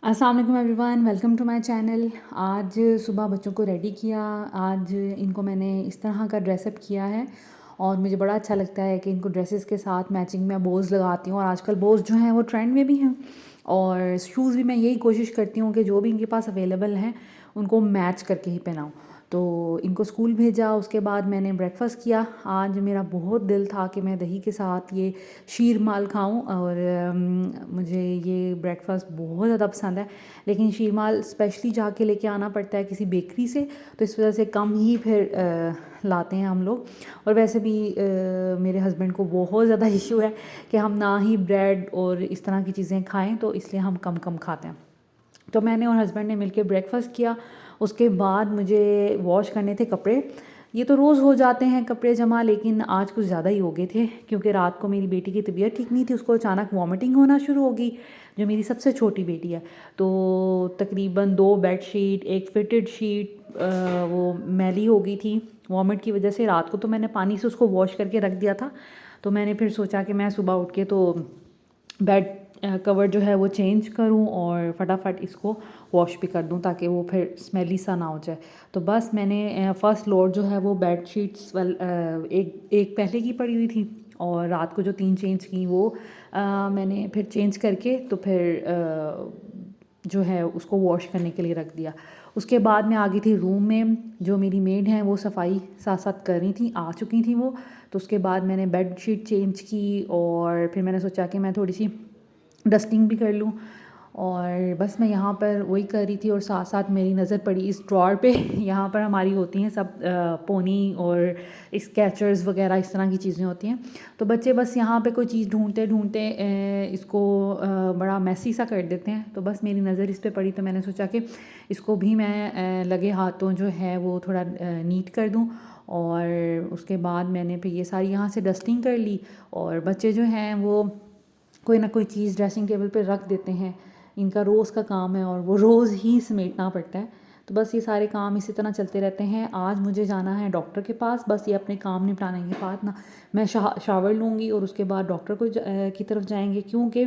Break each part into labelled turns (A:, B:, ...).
A: अस्सलाम वालेकुम everyone, welcome to my channel. आज सुबह बच्चों को रेडी किया। आज इनको मैंने इस तरह का ड्रेसअप किया है और मुझे बड़ा अच्छा लगता है कि इनको ड्रेसेस के साथ मैचिंग में बोज़ लगाती हूँ। और आजकल बोज़ जो हैं वो ट्रेंड में भी हैं और शूज़ भी मैं यही कोशिश करती हूँ कि जो भी इनके पास अवेलेबल हैं उनको मैच करके ही पहनाऊँ। तो इनको स्कूल भेजा, उसके बाद मैंने ब्रेकफ़ास्ट किया। आज मेरा बहुत दिल था कि मैं दही के साथ ये शीर माल खाऊं और मुझे ये ब्रेकफ़ास्ट बहुत ज़्यादा पसंद है। लेकिन शीर माल स्पेशली जाके लेके आना पड़ता है किसी बेकरी से, तो इस वजह से कम ही फिर लाते हैं हम लोग। और वैसे भी मेरे हस्बैंड को बहुत ज़्यादा इशू है कि हम ना ही ब्रेड और इस तरह की चीज़ें खाएं, तो इसलिए हम कम कम खाते हैं। तो मैंने और हस्बैंड ने मिलकर ब्रेकफ़ास्ट किया। उसके बाद मुझे वॉश करने थे कपड़े। ये तो रोज़ हो जाते हैं कपड़े जमा, लेकिन आज कुछ ज़्यादा ही हो गए थे क्योंकि रात को मेरी बेटी की तबीयत ठीक नहीं थी। उसको अचानक वॉमिटिंग होना शुरू हो गई, जो मेरी सबसे छोटी बेटी है। तो तकरीबन 2 बेडशीट, एक फिटेड शीट वो मैली हो गई थी वॉमिट की वजह से। रात को तो मैंने पानी से उसको वॉश करके रख दिया था। तो मैंने फिर सोचा कि मैं सुबह उठ के तो बेड कवर जो है वो चेंज करूं और फटाफट इसको वॉश भी कर दूं ताकि वो फिर स्मेली सा ना हो जाए। तो बस मैंने फ़र्स्ट लोड जो है वो बेड शीट्स एक एक पहले की पड़ी हुई थी और रात को जो 3 चेंज की वो मैंने फिर चेंज करके तो फिर जो है उसको वॉश करने के लिए रख दिया। उसके बाद मैं आ गई थी रूम में। जो मेरी मेड हैं वो सफाई साथ साथ कर रही थी, आ चुकी थी वो। तो उसके बाद मैंने बेड शीट चेंज की और फिर मैंने सोचा कि मैं थोड़ी सी डस्टिंग भी कर लूँ। और बस मैं यहाँ पर वही कर रही थी और साथ साथ मेरी नज़र पड़ी इस ड्रॉर पे। यहाँ पर हमारी होती हैं सब पोनी और स्केचर्स वगैरह, इस तरह की चीज़ें होती हैं। तो बच्चे बस यहाँ पे कोई चीज़ ढूंढते ढूंढते इसको बड़ा मैसी सा कर देते हैं। तो बस मेरी नज़र इस पे पड़ी तो मैंने सोचा कि इसको भी मैं लगे हाथों जो है वो थोड़ा नीट कर दूँ। और उसके बाद मैंने फिर ये सारी यहाँ से डस्टिंग कर ली। और बच्चे जो हैं वो कोई ना कोई चीज़ ड्रेसिंग टेबल पे रख देते हैं। इनका रोज़ का काम है और वो रोज़ ही समेटना पड़ता है। तो बस ये सारे काम इसी तरह चलते रहते हैं। आज मुझे जाना है डॉक्टर के पास। बस ये अपने काम निपटाने के बाद ना मैं शावर लूँगी और उसके बाद डॉक्टर की तरफ जाएंगे क्योंकि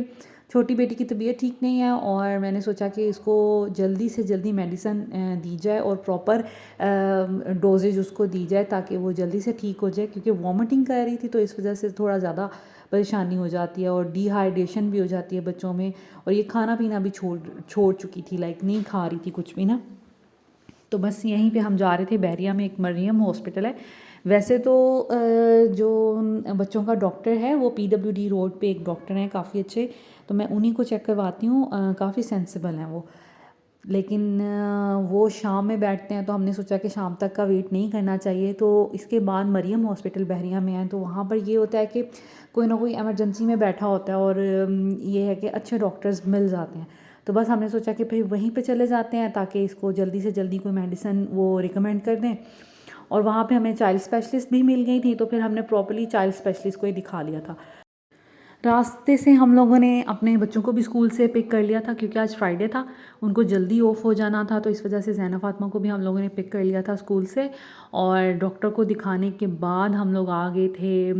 A: छोटी बेटी की तबीयत ठीक नहीं है। और मैंने सोचा कि इसको जल्दी से जल्दी मेडिसन दी जाए और प्रॉपर डोजेज उसको दी जाए ताकि वो जल्दी से ठीक हो जाए, क्योंकि वॉमिटिंग कर रही थी तो इस वजह से थोड़ा ज़्यादा परेशानी हो जाती है और डिहाइड्रेशन भी हो जाती है बच्चों में। और ये खाना पीना भी छोड़ छोड़ चुकी थी, लाइक नहीं खा रही थी कुछ भी ना। तो बस यहीं पे हम जा रहे थे। बहरिया में एक मरियम हॉस्पिटल है। वैसे तो जो बच्चों का डॉक्टर है वो PWD रोड पे एक डॉक्टर हैं काफ़ी अच्छे, तो मैं उन्हीं को चेक करवाती हूँ। काफ़ी सेंसिबल हैं वो। लेकिन वो शाम में बैठते हैं तो हमने सोचा कि शाम तक का वेट नहीं करना चाहिए। तो इसके बाद मरियम हॉस्पिटल बहरिया में है, तो वहाँ पर ये होता है कि कोई ना कोई एमरजेंसी में बैठा होता है और ये है कि अच्छे डॉक्टर्स मिल जाते हैं। तो बस हमने सोचा कि फिर वहीं पे चले जाते हैं ताकि इसको जल्दी से जल्दी कोई मेडिसिन वो रिकमेंड कर दें। और वहाँ पे हमें चाइल्ड स्पेशलिस्ट भी मिल गई थी, तो फिर हमने प्रॉपर्ली चाइल्ड स्पेशलिस्ट को ही दिखा लिया था। रास्ते से हम लोगों ने अपने बच्चों को भी स्कूल से पिक कर लिया था क्योंकि आज फ्राइडे था, उनको जल्दी ऑफ हो जाना था। तो इस वजह से ज़ैना फातिमा को भी हम लोगों ने पिक कर लिया था स्कूल से। और डॉक्टर को दिखाने के बाद हम लोग आ गए थे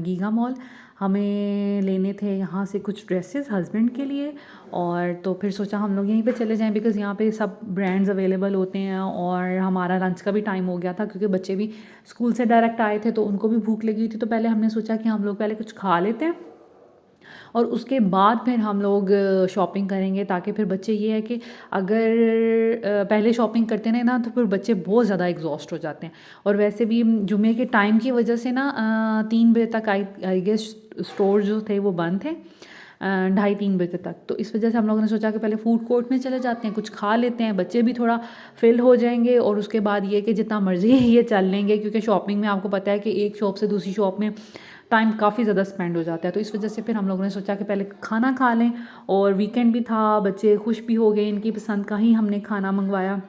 A: गीगा मॉल। हमें लेने थे यहाँ से कुछ ड्रेसेस हस्बैंड के लिए। और तो फिर सोचा हम लोग यहीं पे चले जाएं बिकॉज़ यहाँ पे सब ब्रांड्स अवेलेबल होते हैं। और हमारा लंच का भी टाइम हो गया था क्योंकि बच्चे भी स्कूल से डायरेक्ट आए थे तो उनको भी भूख लगी हुई थी। तो पहले हमने सोचा कि हम लोग पहले कुछ खा लेते हैं और उसके बाद फिर हम लोग शॉपिंग करेंगे, ताकि फिर बच्चे ये है कि अगर पहले शॉपिंग करते हैं ना तो फिर बच्चे बहुत ज़्यादा एग्जॉस्ट हो जाते हैं। और वैसे भी जुमे के टाइम की वजह से ना 3 बजे तक आई गेस स्टोर जो थे वो बंद थे, 2:30-3 बजे तक। तो इस वजह से हम लोगों ने सोचा कि पहले फूड कोर्ट में चले जाते हैं, कुछ खा लेते हैं, बच्चे भी थोड़ा फिल हो जाएंगे। और उसके बाद ये कि जितना मर्ज़ी ये चल लेंगे क्योंकि शॉपिंग में आपको पता है कि एक शॉप से दूसरी शॉप में टाइम काफ़ी ज़्यादा स्पेंड हो जाता है। तो इस वजह से फिर हम लोगों ने सोचा कि पहले खाना खा लें। और वीकेंड भी था, बच्चे खुश भी हो गए, इनकी पसंद का ही हमने खाना मंगवाया।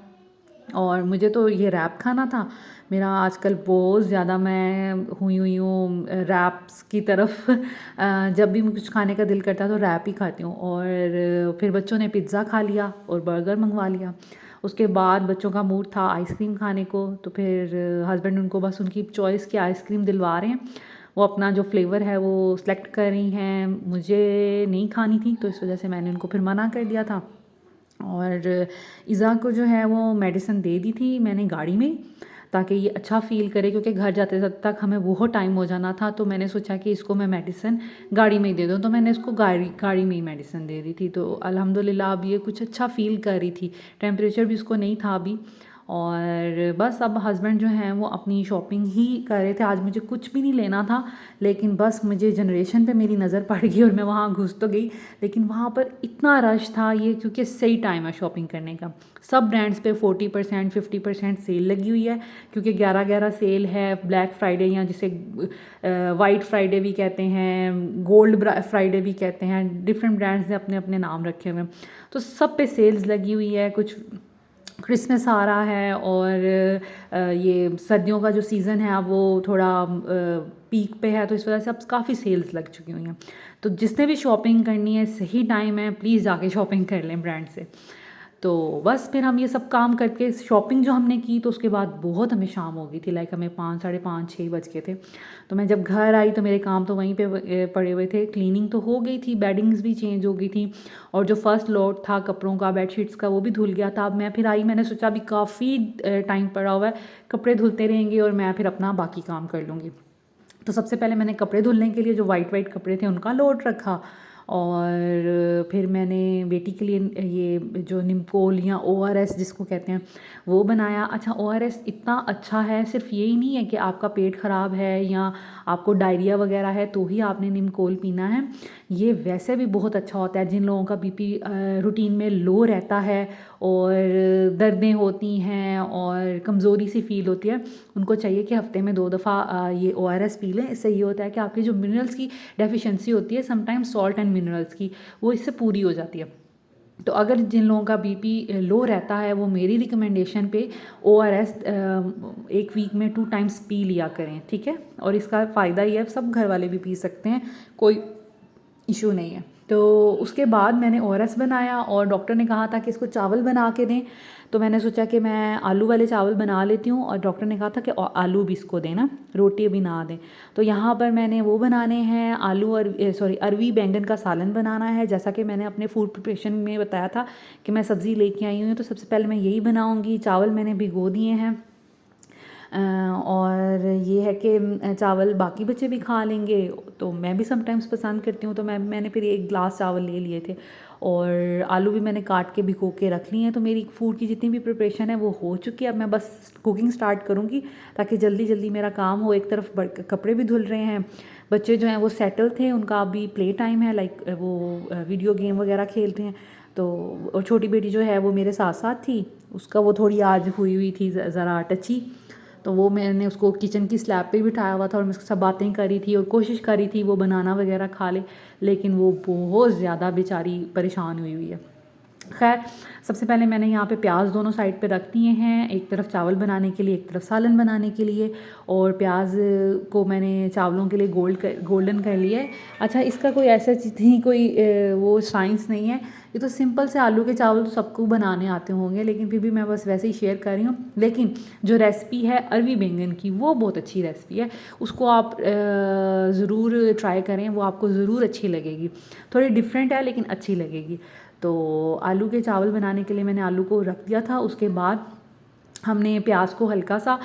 A: और मुझे तो ये रैप खाना था। मेरा आजकल बहुत ज़्यादा मैं हुई हूँ रैप्स की तरफ। जब भी कुछ खाने का दिल करता है तो रैप ही खाती हूँ। और फिर बच्चों ने पिज़्ज़ा खा लिया और बर्गर मंगवा लिया। उसके बाद बच्चों का मूड था आइसक्रीम खाने को, तो फिर हस्बैंड उनको बस उनकी चॉइस की आइसक्रीम दिलवा रहे हैं। वो अपना जो फ्लेवर है वो सेलेक्ट कर रही हैं। मुझे नहीं खानी थी तो इस वजह से मैंने उनको फिर मना कर दिया था। और इज़ा को जो है वो मेडिसिन दे दी थी मैंने गाड़ी में, ताकि ये अच्छा फ़ील करे, क्योंकि घर जाते तक हमें बहुत टाइम हो जाना था। तो मैंने सोचा कि इसको मैं मेडिसिन गाड़ी में ही दे दूँ, तो मैंने इसको गाड़ी में ही मेडिसिन दे दी थी। तो अल्हम्दुलिल्लाह अब ये कुछ अच्छा फ़ील कर रही थी, टेम्परेचर भी उसको नहीं था अभी। और बस अब हस्बैंड जो हैं वो अपनी शॉपिंग ही कर रहे थे। आज मुझे कुछ भी नहीं लेना था, लेकिन बस मुझे जनरेशन पे मेरी नज़र पड़ गई और मैं वहाँ घुस तो गई, लेकिन वहाँ पर इतना रश था ये, क्योंकि सही टाइम है शॉपिंग करने का। सब ब्रांड्स पे 40% 50% सेल लगी हुई है, क्योंकि 11/11 सेल है, ब्लैक फ्राइडे या जिसे वाइट फ्राइडे भी कहते हैं, गोल्ड फ्राइडे भी कहते हैं, डिफरेंट ब्रांड्स ने अपने अपने नाम रखे हुए हैं। तो सब पे सेल्स लगी हुई है। कुछ क्रिसमस आ रहा है और ये सर्दियों का जो सीज़न है अब वो थोड़ा पीक पे है, तो इस वजह से अब काफ़ी सेल्स लग चुकी हुई हैं। तो जिसने भी शॉपिंग करनी है, सही टाइम है, प्लीज़ जाके शॉपिंग कर लें ब्रांड से। तो बस फिर हम ये सब काम करके शॉपिंग जो हमने की, तो उसके बाद बहुत हमें शाम हो गई थी, लाइक हमें 5, साढ़े 5, 6 बज गए थे। तो मैं जब घर आई तो मेरे काम तो वहीं पे पड़े हुए थे। क्लीनिंग तो हो गई थी, बेडिंग्स भी चेंज हो गई थी, और जो फर्स्ट लोड था कपड़ों का, बेडशीट्स का, वो भी धुल गया था। अब मैं फिर आई, मैंने सोचा अभी काफ़ी टाइम पड़ा हुआ है, कपड़े धुलते रहेंगे और मैं फिर अपना बाकी काम कर लूँगी। तो सबसे पहले मैंने कपड़े धुलने के लिए जो वाइट वाइट कपड़े थे उनका लोड रखा, और फिर मैंने बेटी के लिए ये जो निमकोल या ORS जिसको कहते हैं वो बनाया। अच्छा, ORS इतना अच्छा है, सिर्फ यही नहीं है कि आपका पेट ख़राब है या आपको डायरिया वगैरह है तो ही आपने निमकोल पीना है। ये वैसे भी बहुत अच्छा होता है जिन लोगों का BP रूटीन में लो रहता है और दर्दें होती हैं और कमज़ोरी सी फील होती है, उनको चाहिए कि हफ़्ते में 2 दफ़ा ये ORS पी लें। इससे ये होता है कि आपकी जो मिनरल्स की डेफिशिएंसी होती है, समटाइम्स सॉल्ट एंड मिनरल्स की, वो इससे पूरी हो जाती है। तो अगर जिन लोगों का BP लो रहता है वो मेरी रिकमेंडेशन पे ORS एक वीक में 2 टाइम्स पी लिया करें, ठीक है। और इसका फ़ायदा ये है, सब घर वाले भी पी सकते हैं, कोई इशू नहीं है। तो उसके बाद मैंने ORS बनाया और डॉक्टर ने कहा था कि इसको चावल बना के दें, तो मैंने सोचा कि मैं आलू वाले चावल बना लेती हूँ, और डॉक्टर ने कहा था कि आलू भी इसको दें ना, रोटी भी ना दें। तो यहाँ पर मैंने वो बनाने हैं, आलू और अरवी बैंगन का सालन बनाना है। जैसा कि मैंने अपने फूड प्रिपरेशन में बताया था कि मैं सब्ज़ी लेके आई हूँ, तो सबसे पहले मैं यही बनाऊँगी। चावल मैंने भिगो दिए हैं, और ये है कि चावल बाकी बच्चे भी खा लेंगे, तो मैं भी समटाइम्स पसंद करती हूँ, तो मैंने फिर 1 ग्लास चावल ले लिए थे, और आलू भी मैंने काट के भिगो के रख लिए हैं। तो मेरी फूड की जितनी भी प्रिपरेशन है वो हो चुकी है। अब मैं बस कुकिंग स्टार्ट करूँगी ताकि जल्दी जल्दी मेरा काम हो। एक तरफ कपड़े भी धुल रहे हैं, बच्चे जो हैं वो सेटल थे, उनका अभी प्ले टाइम है, लाइक वो वीडियो गेम वगैरह खेलते हैं। तो और छोटी बेटी जो है वो मेरे साथ साथ थी, उसका वो थोड़ी आज हुई थी ज़रा टची, तो वो मैंने उसको किचन की स्लैब पे बिठाया हुआ था और मैं उसके साथ बातें करी थी और कोशिश करी थी वो बनाना वगैरह खा ले, लेकिन वो बहुत ज़्यादा बेचारी परेशान हुई है। खैर, सबसे पहले मैंने यहाँ पे प्याज दोनों साइड पे रख दिए हैं, एक तरफ चावल बनाने के लिए, एक तरफ सालन बनाने के लिए, और प्याज को मैंने चावलों के लिए गोल्डन कर लिया है। अच्छा, इसका कोई ऐसा चीज़ नहीं, कोई वो साइंस नहीं है, ये तो सिंपल से आलू के चावल तो सबको बनाने आते होंगे, लेकिन फिर भी मैं बस वैसे ही शेयर कर रही हूँ। लेकिन जो रेसिपी है अरवी बैंगन की, वो बहुत अच्छी रेसिपी है, उसको आप ज़रूर ट्राई करें, वो आपको ज़रूर अच्छी लगेगी। थोड़ी डिफरेंट है लेकिन अच्छी लगेगी। तो आलू के चावल बनाने के लिए मैंने आलू को रख दिया था। उसके बाद हमने प्याज को हल्का सा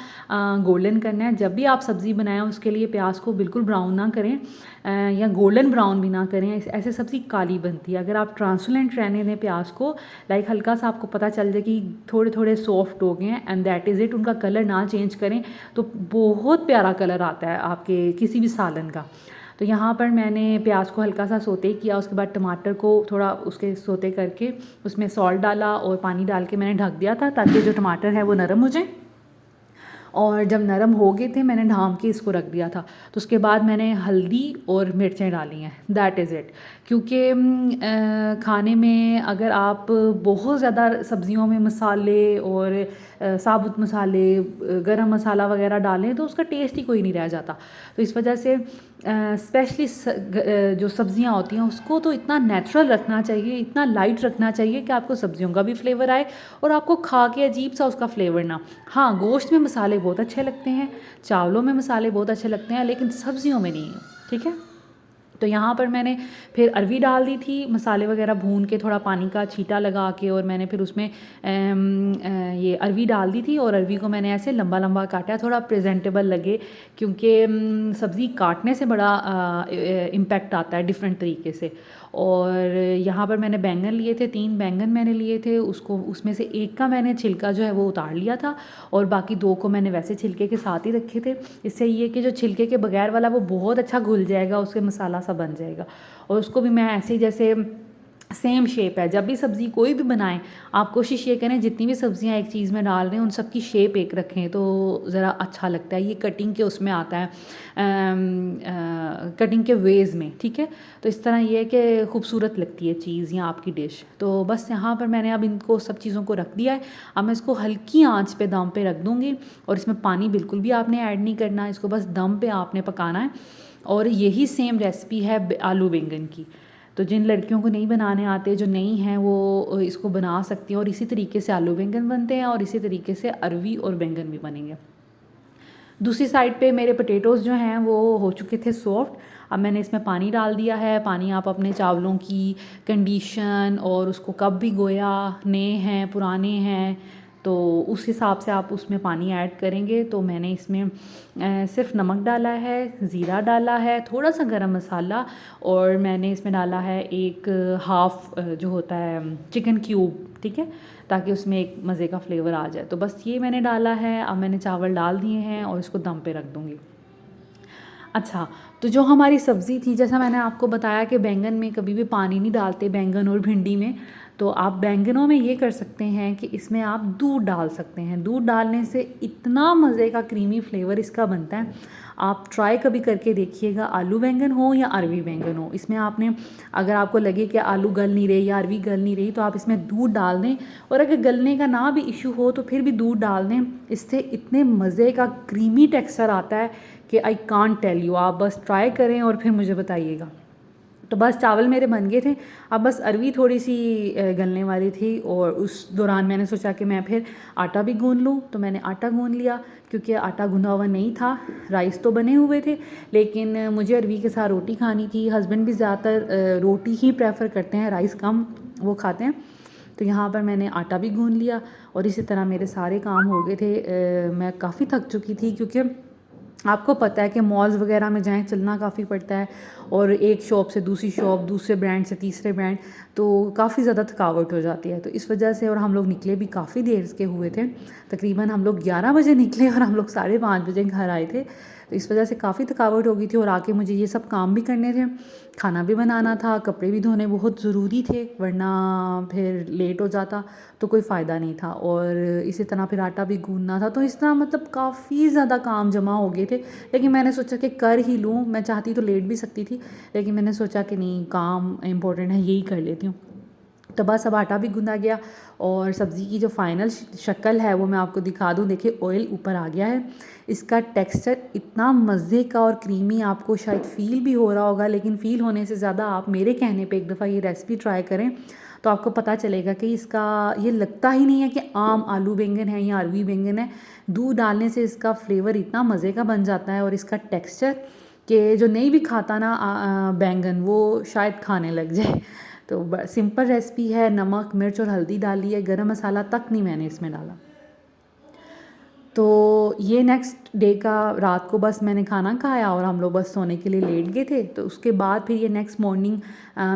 A: गोल्डन करना है। जब भी आप सब्ज़ी बनाएं उसके लिए प्याज को बिल्कुल ब्राउन ना करें, या गोल्डन ब्राउन भी ना करें, ऐसे सब्ज़ी काली बनती है। अगर आप ट्रांसपेरेंट रहने दें प्याज को, लाइक हल्का सा आपको पता चल जाए कि थोड़े थोड़े सॉफ्ट हो गए हैं, एंड दैट इज़ इट, उनका कलर ना चेंज करें, तो बहुत प्यारा कलर आता है आपके किसी भी सालन का। तो यहाँ पर मैंने प्याज को हल्का सा सोते किया, उसके बाद टमाटर को थोड़ा उसके सोते करके उसमें सॉल्ट डाला और पानी डाल के मैंने ढक दिया था ताकि जो टमाटर है वो नरम हो जाए। और जब नरम हो गए थे मैंने ढाँप के इसको रख दिया था। तो उसके बाद मैंने हल्दी और मिर्चें डाली हैं, दैट इज़ इट। क्योंकि खाने में अगर आप बहुत ज़्यादा सब्जियों में मसाले और साबुत मसाले, गरम मसाला वगैरह डालें तो उसका टेस्ट ही कोई नहीं रह जाता। तो इस वजह से स्पेशली जो सब्ज़ियाँ होती हैं उसको तो इतना नेचुरल रखना चाहिए, इतना लाइट रखना चाहिए कि आपको सब्जियों का भी फ्लेवर आए और आपको खा के अजीब सा उसका फ्लेवर ना। हाँ, गोश्त में मसाले बहुत अच्छे लगते हैं, चावलों में मसाले बहुत अच्छे लगते हैं, लेकिन सब्जियों में नहीं है, ठीक है। तो यहाँ पर मैंने फिर अरवी डाल दी थी, मसाले वगैरह भून के थोड़ा पानी का छींटा लगा के, और मैंने फिर उसमें ये अरवी डाल दी थी। और अरवी को मैंने ऐसे लंबा लंबा काटा, थोड़ा प्रेजेंटेबल लगे, क्योंकि सब्ज़ी काटने से बड़ा इम्पैक्ट आता है डिफरेंट तरीके से। और यहाँ पर मैंने बैंगन लिए थे, 3 बैंगन मैंने लिए थे, उसको उसमें से एक का मैंने छिलका जो है वो उतार लिया था, और बाकी 2 को मैंने वैसे छिलके के साथ ही रखे थे। इससे ये कि जो छिलके के बगैर वाला वो बहुत अच्छा घुल जाएगा, उसके मसाला सा बन जाएगा। और उसको भी मैं ऐसे ही, जैसे सेम शेप है, जब भी सब्ज़ी कोई भी बनाएं आप कोशिश ये करें जितनी भी सब्ज़ियां एक चीज़ में डाल रहे हैं उन सब की शेप एक रखें, तो ज़रा अच्छा लगता है। ये कटिंग के उसमें आता है, कटिंग के वेज़ में, ठीक है। तो इस तरह ये है कि खूबसूरत लगती है चीज़ या आपकी डिश। तो बस यहाँ पर मैंने अब इनको सब चीज़ों को रख दिया है। अब मैं इसको हल्की आंच पे दम पे रख दूँगी, और इसमें पानी बिल्कुल भी आपने ऐड नहीं करना, इसको बस दम पे आपने पकाना है। और यही सेम रेसिपी है आलू बैंगन की। तो जिन लड़कियों को नहीं बनाने आते, जो नहीं हैं, वो इसको बना सकती हैं, और इसी तरीके से आलू बैंगन बनते हैं, और इसी तरीके से अरवी और बैंगन भी बनेंगे। दूसरी साइड पे मेरे पोटैटोज़ जो हैं वो हो चुके थे सॉफ्ट। अब मैंने इसमें पानी डाल दिया है। पानी आप अपने चावलों की कंडीशन और उसको कब भिगोया, नए हैं पुराने हैं, तो उस हिसाब से आप उसमें पानी ऐड करेंगे। तो मैंने इसमें सिर्फ नमक डाला है, ज़ीरा डाला है, थोड़ा सा गरम मसाला, और मैंने इसमें डाला है एक हाफ़ जो होता है चिकन क्यूब, ठीक है, ताकि उसमें एक मज़े का फ्लेवर आ जाए। तो बस ये मैंने डाला है। अब मैंने चावल डाल दिए हैं और इसको दम पे रख दूँगी। अच्छा, तो जो हमारी सब्ज़ी थी, जैसा मैंने आपको बताया कि बैंगन में कभी भी पानी नहीं डालते, बैंगन और भिंडी में। तो आप बैंगनों में ये कर सकते हैं कि इसमें आप दूध डाल सकते हैं। दूध डालने से इतना मज़े का क्रीमी फ्लेवर इसका बनता है, आप ट्राई कभी करके देखिएगा। आलू बैंगन हो या अरवी बैंगन हो, इसमें आपने, अगर आपको लगे कि आलू गल नहीं रहे या अरवी गल नहीं रही, तो आप इसमें दूध डाल दें। और अगर गलने का ना भी इशू हो तो फिर भी दूध डाल दें। इससे इतने मज़े का क्रीमी टेक्सचर आता है कि आई कांट टेल यू। आप बस ट्राई करें और फिर मुझे बताइएगा। तो बस चावल मेरे बन गए थे। अब बस अरवी थोड़ी सी गलने वाली थी, और उस दौरान मैंने सोचा कि मैं फिर आटा भी गूंद लूँ। तो मैंने आटा गूंद लिया, क्योंकि आटा गूंदा हुआ नहीं था। राइस तो बने हुए थे, लेकिन मुझे अरवी के साथ रोटी खानी थी। हस्बैंड भी ज़्यादातर रोटी ही प्रेफर करते हैं, राइस कम वो खाते हैं। तो यहाँ पर मैंने आटा भी गूंद लिया, और इसी तरह मेरे सारे काम हो गए थे। मैं काफ़ी थक चुकी थी, क्योंकि आपको पता है कि मॉल्स वगैरह में जाएं, चलना काफ़ी पड़ता है, और एक शॉप से दूसरी शॉप, दूसरे ब्रांड से तीसरे ब्रांड, तो काफ़ी ज़्यादा थकावट हो जाती है। तो इस वजह से, और हम लोग निकले भी काफ़ी देर के हुए थे। तकरीबन हम लोग 11 बजे निकले और हम लोग 5:30 बजे घर आए थे। तो इस वजह से काफ़ी थकावट हो गई थी, और आके मुझे ये सब काम भी करने थे, खाना भी बनाना था, कपड़े भी धोने बहुत ज़रूरी थे, वरना फिर लेट हो जाता तो कोई फ़ायदा नहीं था। और इसी तरह फिर आटा भी गूंदना था। तो इस तरह मतलब काफ़ी ज़्यादा काम जमा हो गए थे, लेकिन मैंने सोचा कि कर ही लूँ। मैं चाहती तो लेट भी सकती थी, लेकिन मैंने सोचा कि नहीं, काम इम्पोर्टेंट है, यही कर लेती हूँ। तो बस अब आटा भी गूंदा गया, और सब्ज़ी की जो फाइनल शक्ल है वो मैं आपको दिखा दूँ। देखिए, ऑयल ऊपर आ गया है। इसका टेक्सचर इतना मज़े का और क्रीमी आपको शायद फ़ील भी हो रहा होगा, लेकिन फ़ील होने से ज़्यादा आप मेरे कहने पे एक दफ़ा ये रेसिपी ट्राई करें, तो आपको पता चलेगा कि इसका ये लगता ही नहीं है कि आम आलू बैंगन है या अरवी बैंगन है। दूध डालने से इसका फ्लेवर इतना मज़े का बन जाता है, और इसका टेक्सचर कि जो नहीं भी खाता ना बैंगन, वो शायद खाने लग जाए। तो सिंपल रेसिपी है। नमक, मिर्च और हल्दी डाली है, गरम मसाला तक नहीं मैंने इसमें डाला। तो ये नेक्स्ट डे का रात को बस मैंने खाना खाया, और हम लोग बस सोने के लिए लेट गए थे। तो उसके बाद फिर ये नेक्स्ट मॉर्निंग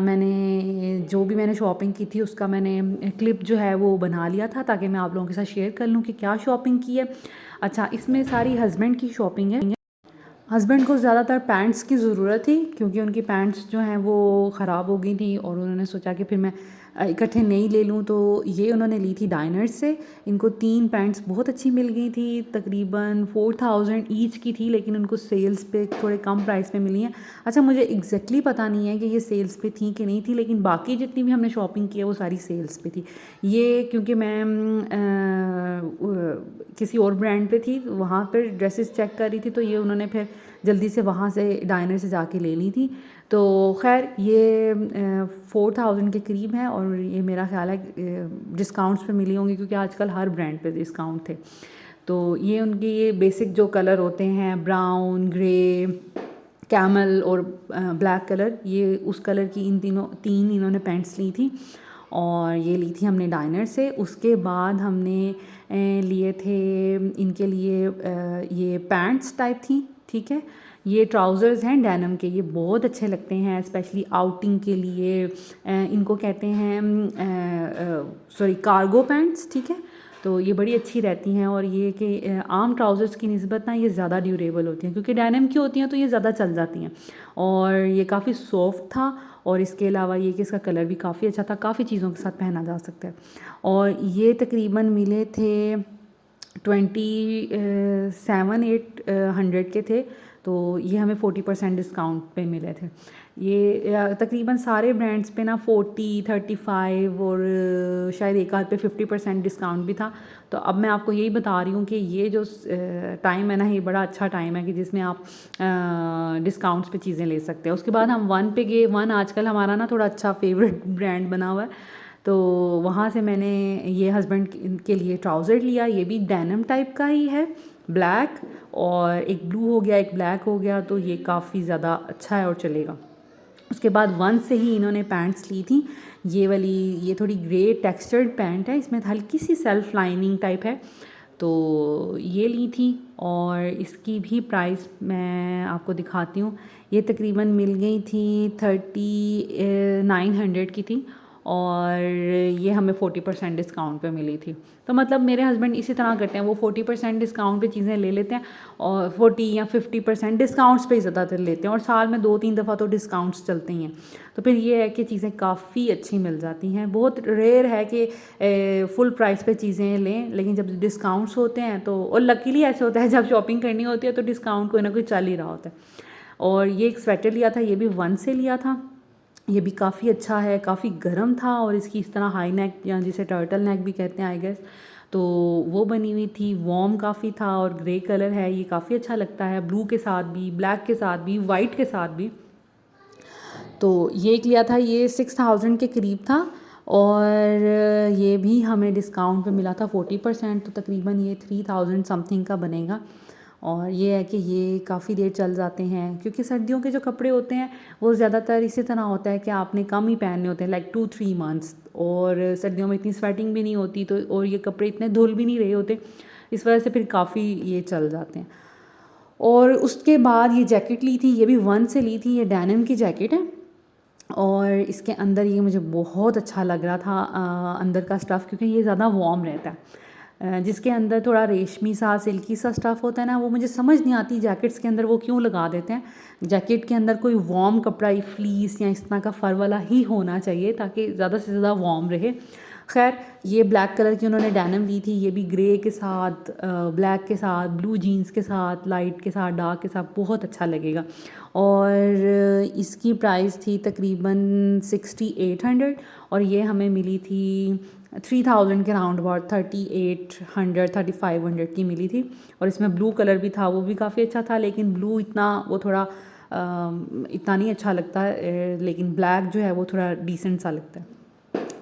A: मैंने जो भी मैंने शॉपिंग की थी उसका मैंने क्लिप जो है वो बना लिया था, ताकि मैं आप लोगों के साथ शेयर कर लूँ कि क्या शॉपिंग की है। अच्छा, इसमें सारी हस्बैंड की शॉपिंग है। हस्बैंड को ज़्यादातर पैंट्स की ज़रूरत थी, क्योंकि उनकी पैंट्स जो हैं वो ख़राब हो गई थी, और उन्होंने सोचा कि फिर मैं इकट्ठे नई ले लूँ। तो ये उन्होंने ली थी डाइनर्स से। इनको 3 पैंट्स बहुत अच्छी मिल गई थी, तकरीबन 4000 ईच की थी, लेकिन उनको सेल्स पे थोड़े कम प्राइस पे मिली हैं। अच्छा, मुझे एग्जैक्टली पता नहीं है कि ये सेल्स पे थी कि नहीं थी, लेकिन बाकी जितनी भी हमने शॉपिंग की है वो सारी सेल्स पे थी। ये क्योंकि मैं किसी और ब्रांड पे थी, वहाँ पर ड्रेसेस चेक कर रही थी, तो ये उन्होंने फिर जल्दी से वहाँ से डाइनर से जाके ले ली थी। तो खैर ये 4000 के करीब है, और ये मेरा ख्याल है डिस्काउंट्स पे मिली होंगी, क्योंकि आजकल हर ब्रांड पे डिस्काउंट थे। तो ये उनके ये बेसिक जो कलर होते हैं, ब्राउन, ग्रे, कैमल और ब्लैक कलर, ये उस कलर की इन तीन इन्होंने पैंट्स ली थी और ये ली थी हमने डाइनर से। उसके बाद हमने लिए थे इनके लिए ये पैंट्स टाइप थी, ठीक है। ये ट्राउज़र्स हैं डेनिम के, ये बहुत अच्छे लगते हैं स्पेशली आउटिंग के लिए। इनको कहते हैं सॉरी कार्गो पैंट्स, ठीक है। तो ये बड़ी अच्छी रहती हैं और ये कि आम ट्राउज़र्स की निस्बत ना ये ज़्यादा ड्यूरेबल होती हैं, क्योंकि डेनिम की होती हैं तो ये ज़्यादा चल जाती हैं। और ये काफ़ी सॉफ्ट था और इसके अलावा ये कि इसका कलर भी काफ़ी अच्छा था, काफ़ी चीज़ों के साथ पहना जा सकता है। और ये तकरीबन मिले थे 27-800 के थे, तो ये हमें 40% डिस्काउंट पे मिले थे। ये तकरीबन सारे ब्रांड्स पे ना 40, 35 और शायद एक आध पे 50% डिस्काउंट भी था। तो अब मैं आपको यही बता रही हूँ कि ये जो टाइम है ना, ये बड़ा अच्छा टाइम है कि जिसमें आप डिस्काउंट्स पे चीज़ें ले सकते हैं। उसके बाद हम वन पे गए। वन आजकल हमारा ना थोड़ा अच्छा फेवरेट ब्रांड बना हुआ है, तो वहाँ से मैंने ये हस्बैंड के लिए ट्राउज़र लिया। ये भी डेनिम टाइप का ही है, ब्लैक, और एक ब्लू हो गया एक ब्लैक हो गया, तो ये काफ़ी ज़्यादा अच्छा है और चलेगा। उसके बाद वन से ही इन्होंने पैंट्स ली थी, ये वाली, ये थोड़ी ग्रे टेक्सचर्ड पैंट है, इसमें हल्की सी सेल्फ लाइनिंग टाइप है, तो ये ली थी। और इसकी भी प्राइस मैं आपको दिखाती हूँ। ये तकरीबन मिल गई थी 3900 की थी और ये हमें 40% डिस्काउंट पे मिली थी। तो मतलब मेरे हस्बैंड इसी तरह करते हैं, वो 40% डिस्काउंट पे चीज़ें ले लेते हैं और 40 या 50% डिस्काउंट्स पे ही ज़्यादातर लेते हैं, और साल में 2-3 दफ़ा तो डिस्काउंट्स चलते ही हैं। तो फिर ये है कि चीज़ें काफ़ी अच्छी मिल जाती हैं। बहुत रेयर है कि फुल प्राइस पे चीज़ें लें, लेकिन जब डिस्काउंट्स होते हैं तो, और लकीली ऐसे होता है जब शॉपिंग करनी होती है तो डिस्काउंट कोई ना कोई चल ही रहा होता है। और ये एक स्वेटर लिया था, ये भी वन से लिया था। ये भी काफ़ी अच्छा है, काफ़ी गर्म था और इसकी इस तरह हाई नेक या जिसे टर्टल नेक भी कहते हैं आई गेस, तो वो बनी हुई थी। वॉर्म काफ़ी था और ग्रे कलर है, ये काफ़ी अच्छा लगता है ब्लू के साथ भी, ब्लैक के साथ भी, वाइट के साथ भी। तो ये एक लिया था, ये 6000 के करीब था और ये भी हमें डिस्काउंट पे मिला था 40%, तो तकरीबन ये 3000 समथिंग का बनेगा। और ये है कि ये काफ़ी देर चल जाते हैं, क्योंकि सर्दियों के जो कपड़े होते हैं वो ज़्यादातर इसी तरह होता है कि आपने कम ही पहनने होते हैं, लाइक 2-3 मंथ्स, और सर्दियों में इतनी स्वेटिंग भी नहीं होती, तो और ये कपड़े इतने धुल भी नहीं रहे होते, इस वजह से फिर काफ़ी ये चल जाते हैं। और उसके बाद ये जैकेट ली थी, ये भी वन से ली थी, ये डेनिम की जैकेट है और इसके अंदर ये मुझे बहुत अच्छा लग रहा था अंदर का स्टफ़, क्योंकि ये ज़्यादा वार्म रहता है। जिसके अंदर थोड़ा रेशमी सा सिल्की सा स्टफ़ होता है ना, वो मुझे समझ नहीं आती जैकेट्स के अंदर वो क्यों लगा देते हैं। जैकेट के अंदर कोई वार्म कपड़ा, फ्लीस या इस तरह का फ़र वाला ही होना चाहिए ताकि ज़्यादा से ज़्यादा वार्म रहे। खैर, ये ब्लैक कलर की उन्होंने डेनिम ली थी, ये भी ग्रे के साथ, ब्लैक के साथ, ब्लू जीन्स के साथ, लाइट के साथ, डार्क के साथ बहुत अच्छा लगेगा। और इसकी प्राइस थी तकरीबन 6800 और ये हमें मिली थी 3000 के राउंड अबाउट, 3800-3500 की मिली थी। और इसमें ब्लू कलर भी था, वो भी काफ़ी अच्छा था, लेकिन ब्लू इतना वो थोड़ा इतना नहीं अच्छा लगता है, लेकिन ब्लैक जो है वो थोड़ा डिसेंट सा लगता है,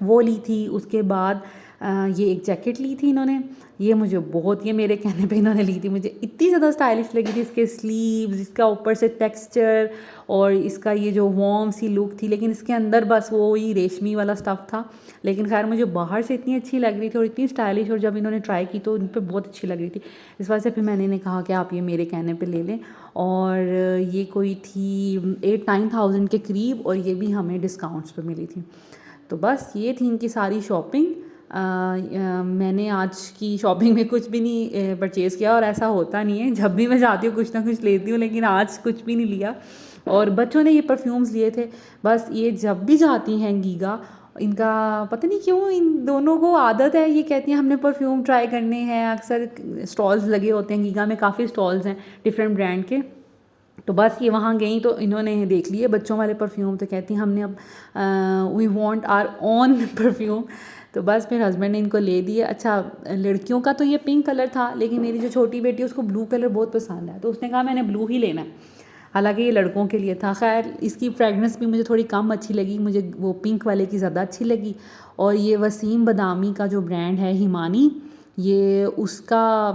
A: वो ली थी। उसके बाद ये एक जैकेट ली थी इन्होंने, ये मुझे बहुत, ये मेरे कहने पे इन्होंने ली थी, मुझे इतनी ज़्यादा स्टाइलिश लगी थी। इसके स्लीव्स, इसका ऊपर से टेक्सचर और इसका ये जो वार्म सी लुक थी, लेकिन इसके अंदर बस वो ही रेशमी वाला स्टफ़ था। लेकिन खैर मुझे बाहर से इतनी अच्छी लग रही थी और इतनी स्टाइलिश, और जब इन्होंने ट्राई की तो इन पर बहुत अच्छी लग रही थी। इस वजह से फिर मैंने इन्हें कहा कि आप ये मेरे कहने पर ले लें, और ये कोई थी 8-9,000 के करीब, और ये भी हमें डिस्काउंट्स पर मिली थी। तो बस ये थी इनकी सारी शॉपिंग। मैंने आज की शॉपिंग में कुछ भी नहीं परचेज़ किया, और ऐसा होता नहीं है, जब भी मैं जाती हूँ कुछ ना कुछ लेती हूँ, लेकिन आज कुछ भी नहीं लिया। और बच्चों ने ये परफ्यूम्स लिए थे, बस ये जब भी जाती हैं गीगा, इनका पता नहीं क्यों इन दोनों को आदत है, ये कहती हैं हमने परफ्यूम ट्राई करने हैं। अक्सर स्टॉल्स लगे होते हैं गीगा में, काफ़ी स्टॉल्स हैं डिफरेंट ब्रांड के, तो बस ये वहाँ गई तो इन्होंने देख लिए बच्चों वाले परफ्यूम, तो कहती हैं हमने अब we want our own perfume. तो बस फिर हस्बैंड ने इनको ले दिए। अच्छा, लड़कियों का तो ये पिंक कलर था, लेकिन मेरी जो छोटी बेटी है उसको ब्लू कलर बहुत पसंद है, तो उसने कहा मैंने ब्लू ही लेना है, हालांकि ये लड़कों के लिए था। खैर, इसकी फ्रेगनेंस भी मुझे थोड़ी कम अच्छी लगी, मुझे वो पिंक वाले की ज़्यादा अच्छी लगी। और ये वसीम बदामी का जो ब्रांड है हिमानी, ये उसका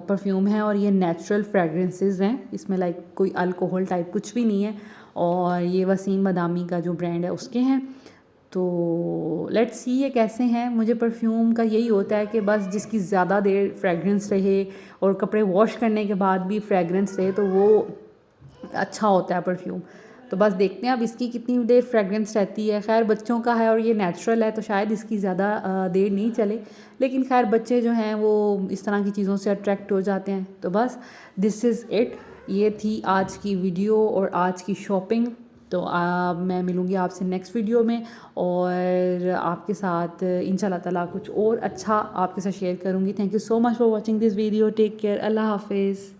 A: परफ्यूम है और ये नेचुरल फ्रेगरेंसेस हैं, इसमें लाइक कोई अल्कोहल टाइप कुछ भी नहीं है। और ये वसीम बदामी का जो ब्रांड है उसके हैं। तो लेट्स सी ये कैसे हैं। मुझे परफ्यूम का यही होता है कि बस जिसकी ज़्यादा देर फ्रेगरेंस रहे और कपड़े वॉश करने के बाद भी फ्रेगरेंस रहे तो वो अच्छा होता है परफ्यूम। तो बस देखते हैं अब इसकी कितनी देर फ्रेगरेंस रहती है। खैर बच्चों का है और ये नेचुरल है तो शायद इसकी ज़्यादा देर नहीं चले, लेकिन खैर बच्चे जो हैं वो इस तरह की चीज़ों से अट्रैक्ट हो जाते हैं। तो बस दिस इज़ इट, ये थी आज की वीडियो और आज की शॉपिंग। तो मैं मिलूँगी आपसे नेक्स्ट वीडियो में और आपके साथ इंशाल्लाह ताला कुछ और अच्छा आपके साथ शेयर करूँगी। Thank you so much for watching this video. Take care. अल्लाह हाफिज़।